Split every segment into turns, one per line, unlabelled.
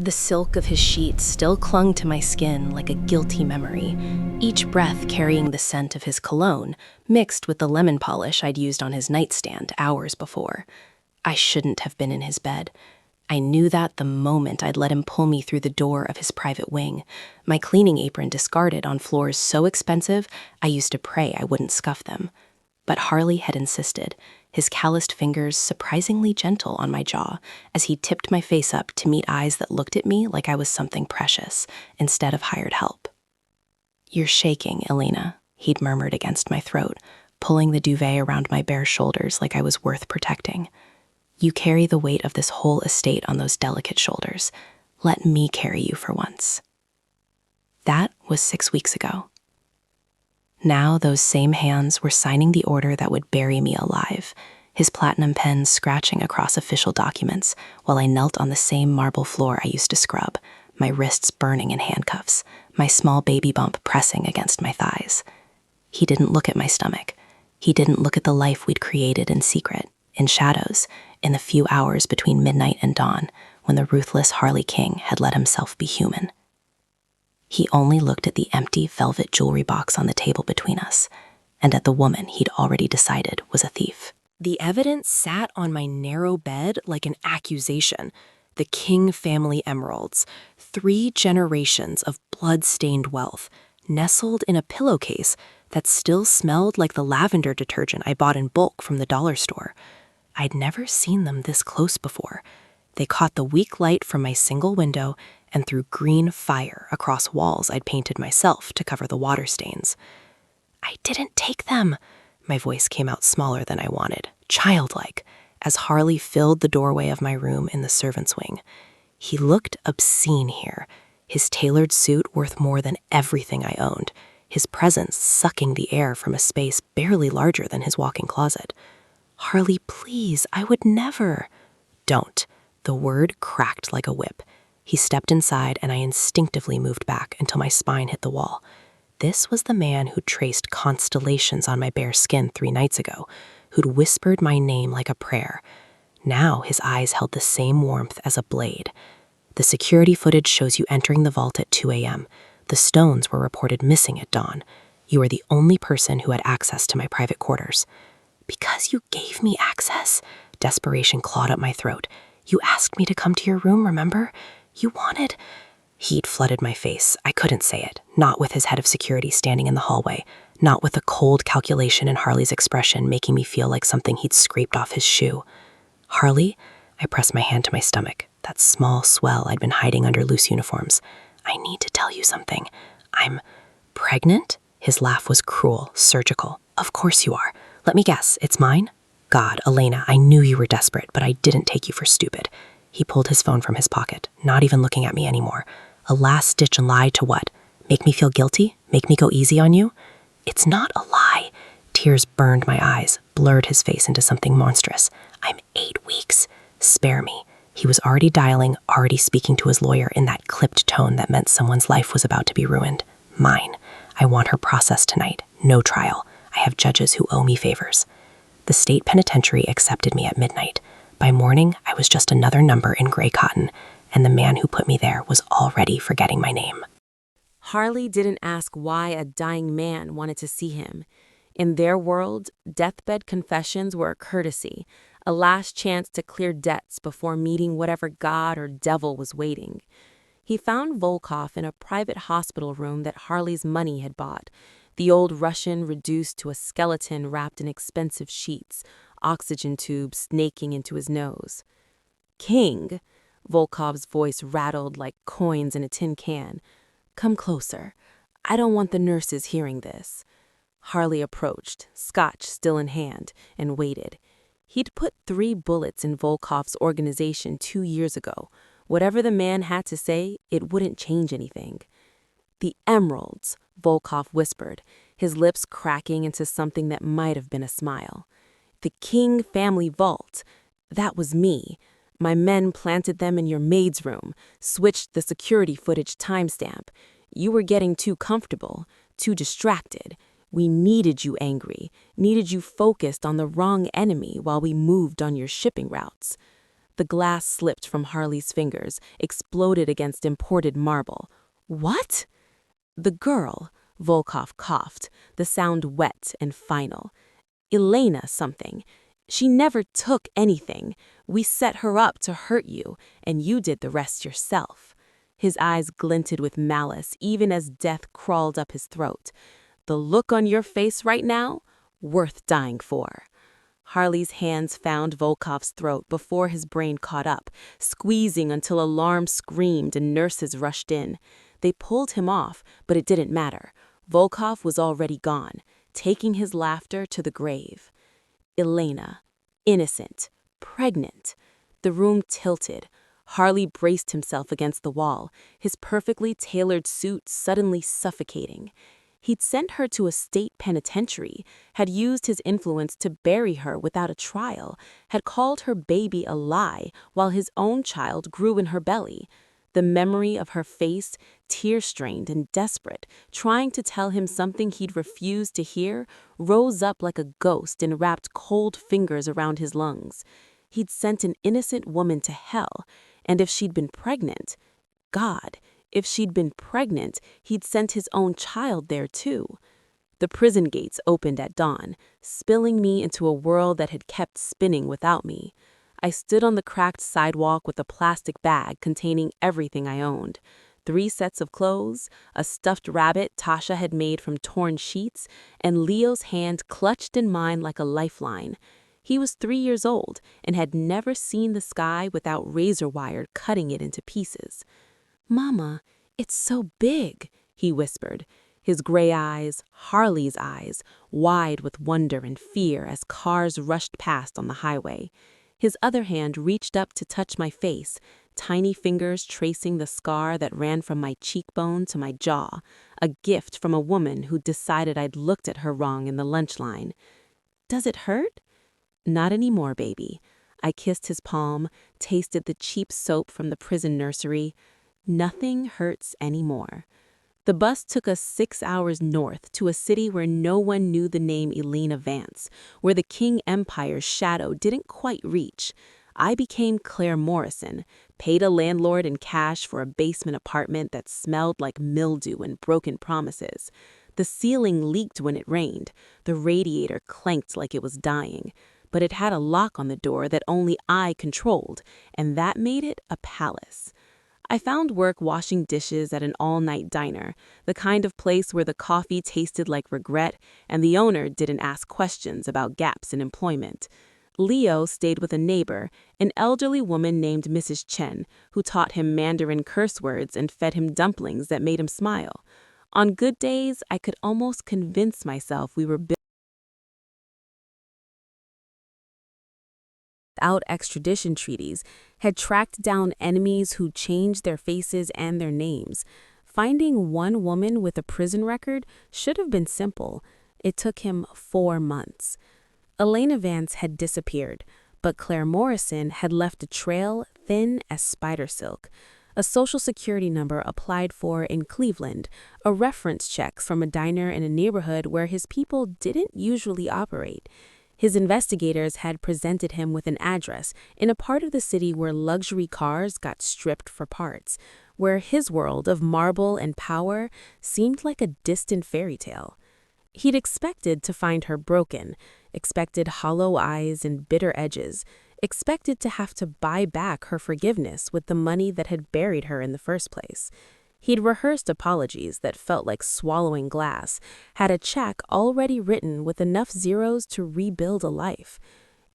The silk of his sheets still clung to my skin like a guilty memory, each breath carrying the scent of his cologne, mixed with the lemon polish I'd used on his nightstand hours before. I shouldn't have been in his bed. I knew that the moment I'd let him pull me through the door of his private wing, my cleaning apron discarded on floors so expensive I used to pray I wouldn't scuff them. But Harley had insisted, his calloused fingers surprisingly gentle on my jaw as he tipped my face up to meet eyes that looked at me like I was something precious instead of hired help. "You're shaking, Elena," he'd murmured against my throat, pulling the duvet around my bare shoulders like I was worth protecting. "You carry the weight of this whole estate on those delicate shoulders. Let me carry you for once." That was 6 weeks ago. Now those same hands were signing the order that would bury me alive, his platinum pen scratching across official documents while I knelt on the same marble floor I used to scrub, my wrists burning in handcuffs, my small baby bump pressing against my thighs. He didn't look at my stomach. He didn't look at the life we'd created in secret, in shadows, in the few hours between midnight and dawn when the ruthless Harley King had let himself be human. He only looked at the empty velvet jewelry box on the table between us, and at the woman he'd already decided was a thief. The evidence sat on my narrow bed like an accusation. The King family emeralds, 3 generations of blood-stained wealth, nestled in a pillowcase that still smelled like the lavender detergent I bought in bulk from the dollar store. I'd never seen them this close before. They caught the weak light from my single window and threw green fire across walls I'd painted myself to cover the water stains. "I didn't take them." My voice came out smaller than I wanted, childlike, as Harley filled the doorway of my room in the servants' wing. He looked obscene here, his tailored suit worth more than everything I owned, his presence sucking the air from a space barely larger than his walk-in closet. "Harley, please, I would never." "Don't." The word cracked like a whip. He stepped inside and I instinctively moved back until my spine hit the wall. This was the man who'd traced constellations on my bare skin 3 nights ago, who'd whispered my name like a prayer. Now his eyes held the same warmth as a blade. "The security footage shows you entering the vault at 2 a.m. The stones were reported missing at dawn. You are the only person who had access to my private quarters." "Because you gave me access?" Desperation clawed up my throat. "You asked me to come to your room, remember? You wanted—" He'd flooded my face. I couldn't say it, not with his head of security standing in the hallway, not with the cold calculation in Harley's expression making me feel like something he'd scraped off his shoe. "Harley?" I pressed my hand to my stomach, that small swell I'd been hiding under loose uniforms. "I need to tell you something. I'm pregnant?" His laugh was cruel, surgical. "Of course you are. Let me guess, it's mine?" "God, Elena, I knew you were desperate, but I didn't take you for stupid." He pulled his phone from his pocket, not even looking at me anymore. "A last-ditch lie to what? Make me feel guilty? Make me go easy on you?" "It's not a lie." Tears burned my eyes, blurred his face into something monstrous. "I'm 8 weeks. Spare me." He was already dialing, already speaking to his lawyer in that clipped tone that meant someone's life was about to be ruined. "Mine. I want her processed tonight. No trial. I have judges who owe me favors." The state penitentiary accepted me at midnight. By morning, I was just another number in gray cotton, and the man who put me there was already forgetting my name.
Harley didn't ask why a dying man wanted to see him. In their world, deathbed confessions were a courtesy, a last chance to clear debts before meeting whatever god or devil was waiting. He found Volkov in a private hospital room that Harley's money had bought, the old Russian reduced to a skeleton wrapped in expensive sheets, oxygen tubes snaking into his nose. "King," Volkov's voice rattled like coins in a tin can. "Come closer. I don't want the nurses hearing this." Harley approached, scotch still in hand, and waited. He'd put 3 bullets in Volkov's organization 2 years ago. Whatever the man had to say, it wouldn't change anything. "The emeralds," Volkov whispered, his lips cracking into something that might have been a smile. "The King family vault. That was me. My men planted them in your maid's room, switched the security footage timestamp. You were getting too comfortable, too distracted. We needed you angry, needed you focused on the wrong enemy while we moved on your shipping routes. The glass slipped from Harley's fingers, exploded against imported marble. "What?" "The girl," Volkov coughed, the sound wet and final. "Elena something. She never took anything. We set her up to hurt you, and you did the rest yourself." His eyes glinted with malice, even as death crawled up his throat. "The look on your face right now? Worth dying for." Harley's hands found Volkov's throat before his brain caught up, squeezing until alarm screamed and nurses rushed in. They pulled him off, but it didn't matter. Volkov was already gone, taking his laughter to the grave. Elena, innocent, pregnant. The room tilted. Harley braced himself against the wall, his perfectly tailored suit suddenly suffocating. He'd sent her to a state penitentiary, had used his influence to bury her without a trial, had called her baby a lie while his own child grew in her belly. The memory of her face, tear-strained and desperate, trying to tell him something he'd refused to hear, rose up like a ghost and wrapped cold fingers around his lungs. He'd sent an innocent woman to hell, and if she'd been pregnant, God, if she'd been pregnant, he'd sent his own child there too. The prison gates opened at dawn, spilling me into a world that had kept spinning without me. I stood on the cracked sidewalk with a plastic bag containing everything I owned. 3 sets of clothes, a stuffed rabbit Tasha had made from torn sheets, and Leo's hand clutched in mine like a lifeline. He was 3 years old and had never seen the sky without razor wire cutting it into pieces. "Mama, it's so big," he whispered, his gray eyes, Harley's eyes, wide with wonder and fear as cars rushed past on the highway. His other hand reached up to touch my face, tiny fingers tracing the scar that ran from my cheekbone to my jaw, a gift from a woman who decided I'd looked at her wrong in the lunch line. "Does it hurt?" "Not anymore, baby." I kissed his palm, tasted the cheap soap from the prison nursery. Nothing hurts anymore. The bus took us 6 hours north to a city where no one knew the name Elena Vance, where the King Empire's shadow didn't quite reach. I became Claire Morrison, paid a landlord in cash for a basement apartment that smelled like mildew and broken promises. The ceiling leaked when it rained. The radiator clanked like it was dying. But it had a lock on the door that only I controlled, and that made it a palace. I found work washing dishes at an all-night diner, the kind of place where the coffee tasted like regret and the owner didn't ask questions about gaps in employment. Leo stayed with a neighbor, an elderly woman named Mrs. Chen, who taught him Mandarin curse words and fed him dumplings that made him smile. On good days, I could almost convince myself we were without extradition treaties, had tracked down enemies who changed their faces and their names. Finding one woman with a prison record should have been simple. It took him 4 months. Elena Vance had disappeared, but Claire Morrison had left a trail thin as spider silk. A social security number applied for in Cleveland, a reference check from a diner in a neighborhood where his people didn't usually operate. His investigators had presented him with an address in a part of the city where luxury cars got stripped for parts, where his world of marble and power seemed like a distant fairy tale. He'd expected to find her broken, expected hollow eyes and bitter edges, expected to have to buy back her forgiveness with the money that had buried her in the first place. He'd rehearsed apologies that felt like swallowing glass, had a check already written with enough zeros to rebuild a life.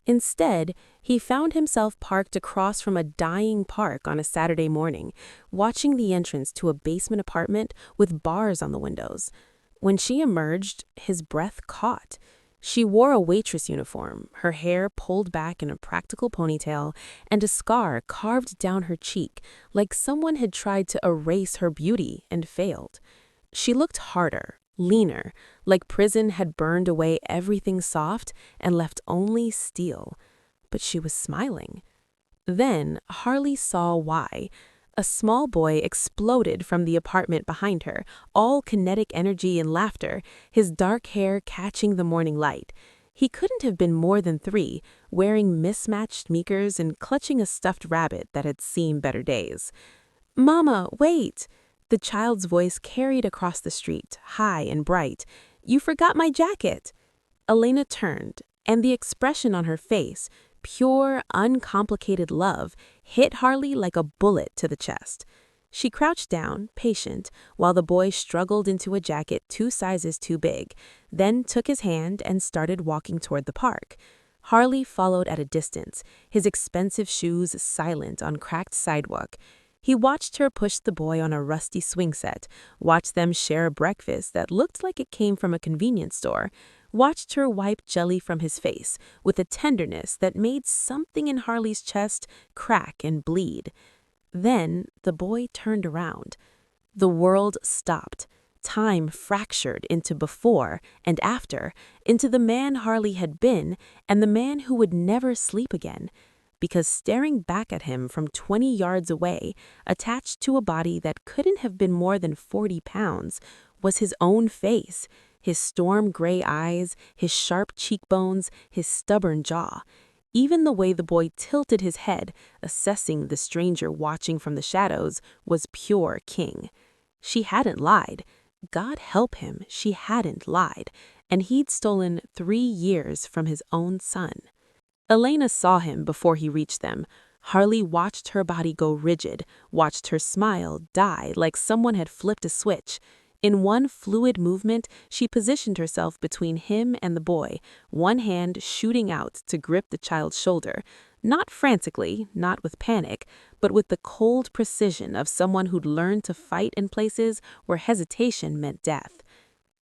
Instead, he found himself parked across from a dying park on a Saturday morning, watching the entrance to a basement apartment with bars on the windows. When she emerged, his breath caught. She wore a waitress uniform, her hair pulled back in a practical ponytail, and a scar carved down her cheek, like someone had tried to erase her beauty and failed. She looked harder, leaner, like prison had burned away everything soft and left only steel. But she was smiling. Then Harley saw why. A small boy exploded from the apartment behind her, all kinetic energy and laughter, his dark hair catching the morning light. He couldn't have been more than 3, wearing mismatched sneakers and clutching a stuffed rabbit that had seen better days. "Mama, wait!" The child's voice carried across the street, high and bright. "You forgot my jacket!" Elena turned, and the expression on her face, pure, uncomplicated love, hit Harley like a bullet to the chest. She crouched down, patient, while the boy struggled into a jacket 2 sizes too big, then took his hand and started walking toward the park. Harley followed at a distance, his expensive shoes silent on cracked sidewalk. He watched her push the boy on a rusty swing set, watched them share a breakfast that looked like it came from a convenience store, watched her wipe jelly from his face with a tenderness that made something in Harley's chest crack and bleed. Then the boy turned around. The world stopped. Time fractured into before and after, into the man Harley had been and the man who would never sleep again. Because staring back at him from 20 yards away, attached to a body that couldn't have been more than 40 pounds, was his own face, his storm gray eyes, his sharp cheekbones, his stubborn jaw. Even the way the boy tilted his head, assessing the stranger watching from the shadows, was pure king. She hadn't lied. God help him, she hadn't lied. And he'd stolen 3 years from his own son. Elena saw him before he reached them. Harley watched her body go rigid, watched her smile die like someone had flipped a switch. In one fluid movement, she positioned herself between him and the boy, one hand shooting out to grip the child's shoulder, not frantically, not with panic, but with the cold precision of someone who'd learned to fight in places where hesitation meant death.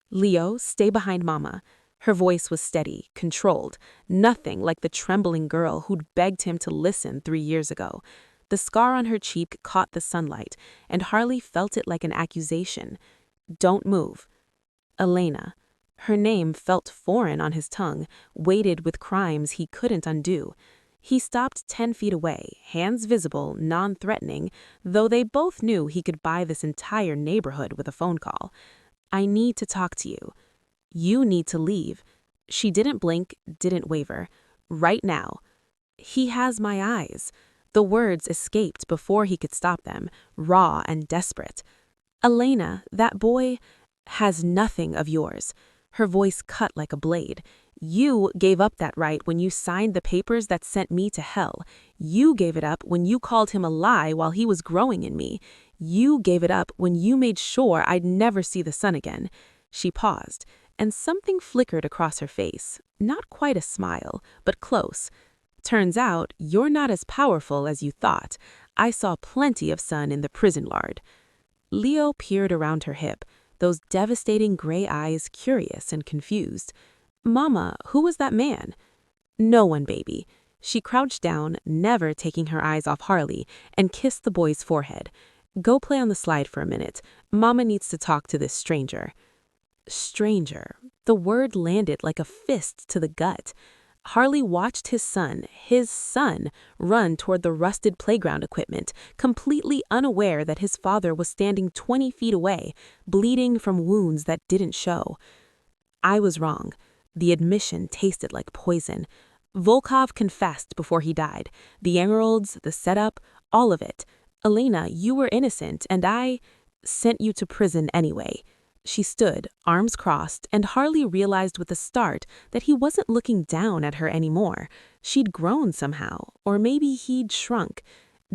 "Leo, stay behind Mama." Her voice was steady, controlled, nothing like the trembling girl who'd begged him to listen 3 years ago. The scar on her cheek caught the sunlight, and Harley felt it like an accusation. "Don't move." Elena. Her name felt foreign on his tongue, weighted with crimes he couldn't undo. He stopped 10 feet away, hands visible, non-threatening, though they both knew he could buy this entire neighborhood with a phone call. "I need to talk to you." "You need to leave." She didn't blink, didn't waver. "Right now." "He has my eyes." The words escaped before he could stop them, raw and desperate. "Elena, that boy has nothing of yours." Her voice cut like a blade. "You gave up that right when you signed the papers that sent me to hell. You gave it up when you called him a lie while he was growing in me. You gave it up when you made sure I'd never see the sun again." She paused, and something flickered across her face. Not quite a smile, but close. "Turns out you're not as powerful as you thought. I saw plenty of sun in the prison yard." Leo peered around her hip, those devastating gray eyes curious and confused. "Mama, who was that man?" "No one, baby." She crouched down, never taking her eyes off Harley, and kissed the boy's forehead. "Go play on the slide for a minute. Mama needs to talk to this stranger." Stranger. The word landed like a fist to the gut. Harley watched his son, run toward the rusted playground equipment, completely unaware that his father was standing 20 feet away, bleeding from wounds that didn't show. "I was wrong." The admission tasted like poison. Volkov confessed before he died. The emeralds, the setup, all of it. "Elena, you were innocent, and I sent you to prison anyway." She stood, arms crossed, and Harley realized with a start that he wasn't looking down at her anymore. She'd grown somehow, or maybe he'd shrunk.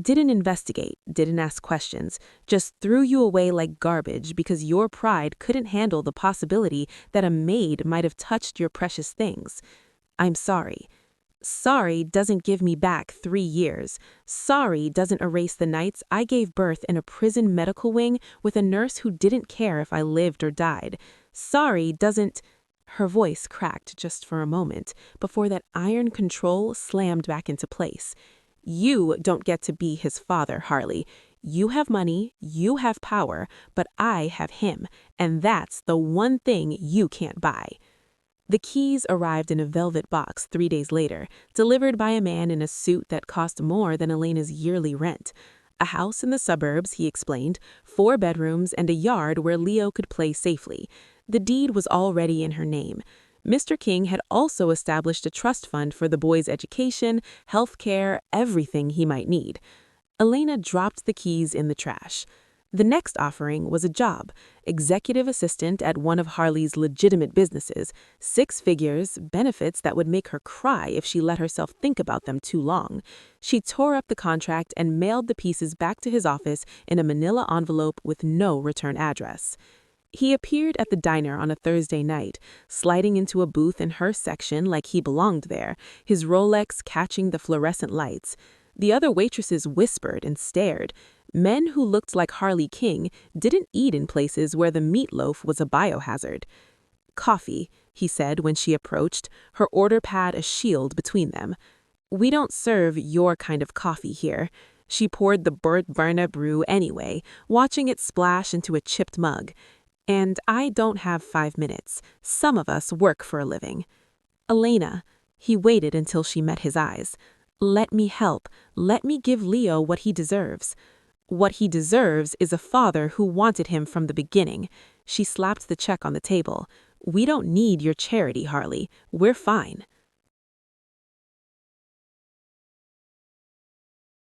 Didn't investigate, didn't ask questions, just threw you away like garbage because your pride couldn't handle the possibility that a maid might have touched your precious things. "I'm sorry." Sorry doesn't give me back 3 years. Sorry doesn't erase the nights I gave birth in a prison medical wing with a nurse who didn't care if I lived or died. Sorry doesn't... Her voice cracked just for a moment before that iron control slammed back into place. "You don't get to be his father, Harley. You have money, you have power, but I have him, and that's the one thing you can't buy." The keys arrived in a velvet box 3 days later, delivered by a man in a suit that cost more than Elena's yearly rent. A house in the suburbs, he explained, 4 bedrooms and a yard where Leo could play safely. The deed was already in her name. Mr. King had also established a trust fund for the boy's education, health care, everything he might need. Elena dropped the keys in the trash. The next offering was a job, executive assistant at one of Harley's legitimate businesses, 6 figures, benefits that would make her cry if she let herself think about them too long. She tore up the contract and mailed the pieces back to his office in a manila envelope with no return address. He appeared at the diner on a Thursday night, sliding into a booth in her section like he belonged there, his Rolex catching the fluorescent lights. The other waitresses whispered and stared. Men who looked like Harley King didn't eat in places where the meatloaf was a biohazard. "Coffee," he said when she approached, her order pad a shield between them. "We don't serve your kind of coffee here." She poured the Bert Berna brew anyway, watching it splash into a chipped mug. "And I don't have 5 minutes. Some of us work for a living." "Elena," he waited until she met his eyes. "Let me help. Let me give Leo what he deserves." "What he deserves is a father who wanted him from the beginning." She slapped the check on the table. "We don't need your charity, Harley. We're fine."